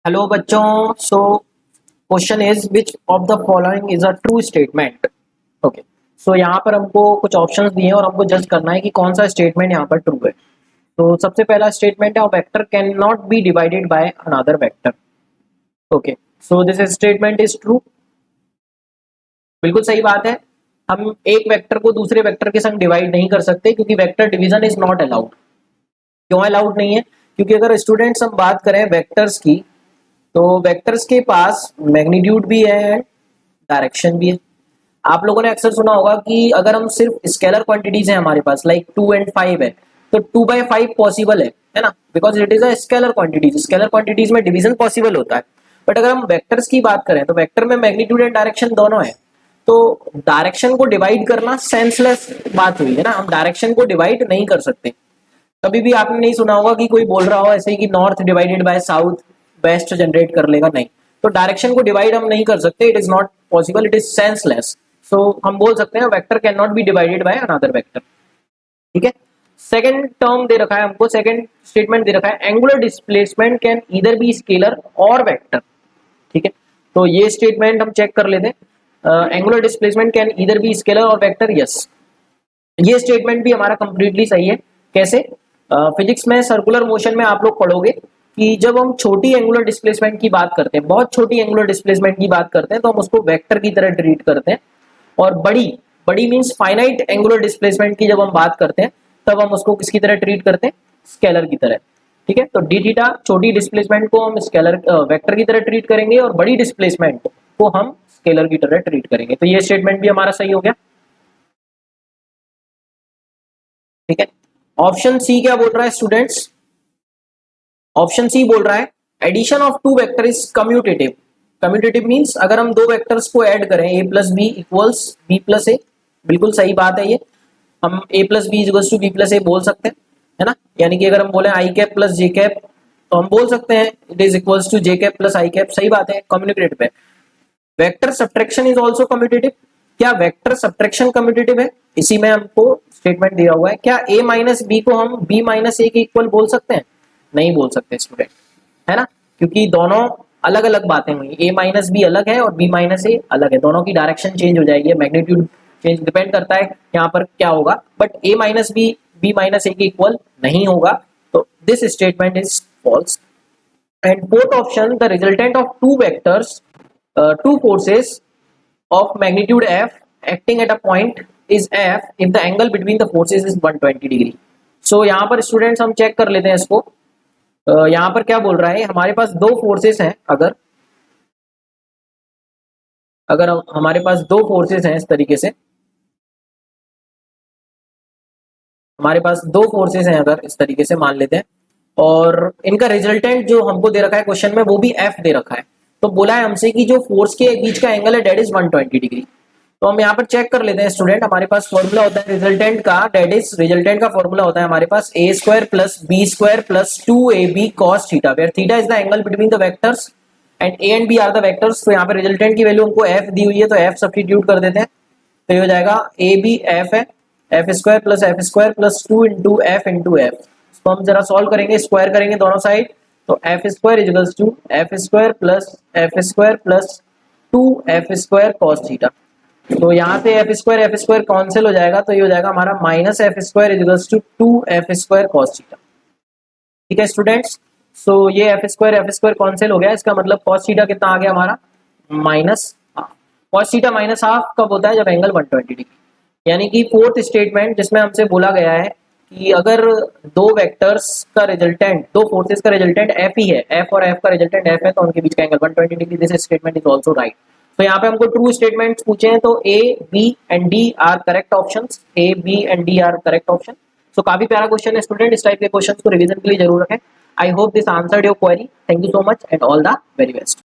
Hello बच्चों। So question is which of the following is a true statement. Okay, so यहाँ पर हमको कुछ ऑप्शंस दिए हैं और हमको जज करना है कि कौन सा स्टेटमेंट यहाँ पर ट्रू है। तो सबसे पहला स्टेटमेंट है vector can not be divided by another vector. Okay, so this statement is true. बिल्कुल सही बात है। हम एक वेक्टर को दूसरे वेक्टर के संग डिवाइड नहीं कर सकते क्योंकि vector division is not allowed. क्यों अलाउड नहीं है? क्योंकि अगर स्टूडेंट्स हम बात करें वेक्टर्स की, तो वेक्टर्स के पास मैग्नीट्यूड भी है एंड डायरेक्शन भी है। आप लोगों ने अक्सर सुना होगा कि अगर हम सिर्फ स्केलर क्वांटिटीज हैं हमारे पास लाइक 2 एंड 5 है, तो 2/5 पॉसिबल है ना, because it is a scalar quantities. Scalar quantities में डिवीजन पॉसिबल होता है। बट अगर हम वेक्टर्स की बात करें तो वेक्टर में मैग्नीट्यूड एंड डायरेक्शन दोनों है। तो डायरेक्शन को डिवाइड करना सेंसलेस बात हुई है ना, हम डायरेक्शन को डिवाइड नहीं कर सकते। कभी भी आपने नहीं सुना होगा कि कोई बोल रहा हो ऐसे ही कि north divided by south west generate कर लेगा, नहीं। तो डायरेक्शन को डिवाइड हम नहीं कर सकते, it is not possible, it is senseless. So हम बोल सकते हैं vector can not be divided by another vector. ठीक है। सेकंड टर्म दे रखा है हमको, सेकंड स्टेटमेंट दे रखा है angular displacement can either be scalar और वेक्टर। ठीक है, तो ये स्टेटमेंट हम चेक कर लेते हैं। Angular displacement can either be scalar और वेक्टर, यस। ये स्टेटमेंट भी हमारा कंप्लीटली सही है। कैसे? फिजिक्स में सर्कुलर मोशन में आप लोग पढ़ोगे कि जब हम छोटी एंगुलर डिस्प्लेसमेंट की बात करते हैं, बहुत छोटी एंगुलर डिस्प्लेसमेंट की बात करते हैं, तो हम उसको वेक्टर की तरह ट्रीट करते हैं। और बड़ी बड़ी मींस फाइनाइट एंगुलर डिस्प्लेसमेंट की जब हम बात करते हैं, तब हम उसको किसकी तरह ट्रीट करते हैं? स्केलर की तरह। ठीक है, तो डी थीटा छोटी डिस्प्लेसमेंट को हम स्केलर वेक्टर की तरह ट्रीट करेंगे और बड़ी डिस्प्लेसमेंट को हम स्केलर की तरह ट्रीट करेंगे। तो ये स्टेटमेंट भी हमारा सही हो गया। ठीक है, ऑप्शन सी क्या बोल रहा है स्टूडेंट्स? ऑप्शन सी बोल रहा है addition of two vector is commutative. Commutative means अगर हम दो वेक्टर्स को ऐड करें a plus B equals B plus A. बिल्कुल सही बात है ये। हम a plus B equals to B plus A बोल सकते हैं, है ना। यानी कि अगर हम बोले I cap plus J cap, तो हम बोल सकते हैं it is equals to J cap plus I cap. सही बात है, कम्यूटेटिव है। Vector subtraction is also commutative. क्या वेक्टर सब्ट्रैक्शन कम्यूटेटिव है? इसी में हमको स्टेटमेंट दिया हुआ है। क्या a माइनस बी को हम b माइनस ए के इक्वल बोल सकते हैं? नहीं बोल सकते स्टूडेंट, है ना, क्योंकि दोनों अलग अलग बातें हुई। a माइनस बी अलग है और b माइनस ए अलग है, दोनों की डायरेक्शन चेंज हो जाएगी, मैग्नीट्यूड चेंज डिपेंड करता है यहाँ पर क्या होगा। But a minus B b minus A के इक्वल नहीं होगा, तो this statement is false. And fourth option, the resultant of two vectors, two forces of magnitude f acting at a point is f if the angle between the forces is 120 degree. So यहाँ पर students हम check कर लेते हैं इसको। यहाँ पर क्या बोल रहा है, हमारे पास दो फोर्सेस हैं। अगर अगर हमारे पास दो फोर्सेस हैं इस तरीके से, हमारे पास दो फोर्सेस हैं अगर इस तरीके से मान लेते हैं, और इनका रिजल्टेंट जो हमको दे रखा है क्वेश्चन में वो भी एफ दे रखा है। तो बोला है हमसे कि जो फोर्स के बीच का एंगल है डेट इज 120 डिग्री। तो हम यहाँ पर चेक कर लेते हैं स्टूडेंट। हमारे पास फॉर्मूला होता है रिजल्टेंट का, डेट इज रिजल्टेंट का फॉर्मूला होता है हमारे पास A square plus B square plus 2ab cos theta, where theta is the angle between the vectors and A and B are the vectors. तो यहाँ पर रिजल्टेंट की वैल्यू हमको एफ दी हुई है, तो एफ सब्स्टिट्यूट कर देते हैं। तो ये हो जाएगा ए बी एफ है, F square plus 2 into F. इसको हम जरा सॉल्व करेंगे, स्क्वायर करेंगे दोनों साइड, तो F square equals to F square plus 2f² cos theta. तो यहाँ से एफ स्क्वायर कैंसिल हो जाएगा, तो ये हो जाएगा हमारा minus F square equals to 2f² cos theta. ठीक है स्टूडेंट्स, सो ये एफ स्क्वायर कैंसिल हो गया, इसका मतलब कॉस थीटा कितना आ गया हमारा? Minus half. Cos theta minus half कब होता है? जब एंगल 120 डिग्री। यानी कि फोर्थ स्टेटमेंट जिसमें हमसे बोला गया है कि अगर दो वेक्टर्स का रिजल्टेंट, दो फोर्सेस का रिजल्टेंट एफ ही है, एफ और एफ का रिजल्टेंट एफ है, तो उनके बीच का angle 120 degree, this statement is also right. तो यहाँ पे हमको ट्रू स्टेटमेंट्स पूछे हैं, तो A B and D are correct options. A B and D are correct option. So काफी प्यारा क्वेश्चन है स्टूडेंट, इस टाइप के क्वेश्चंस को रिवीजन के लिए जरूर रखें। I hope this answered your query. Thank you so much and all the very best.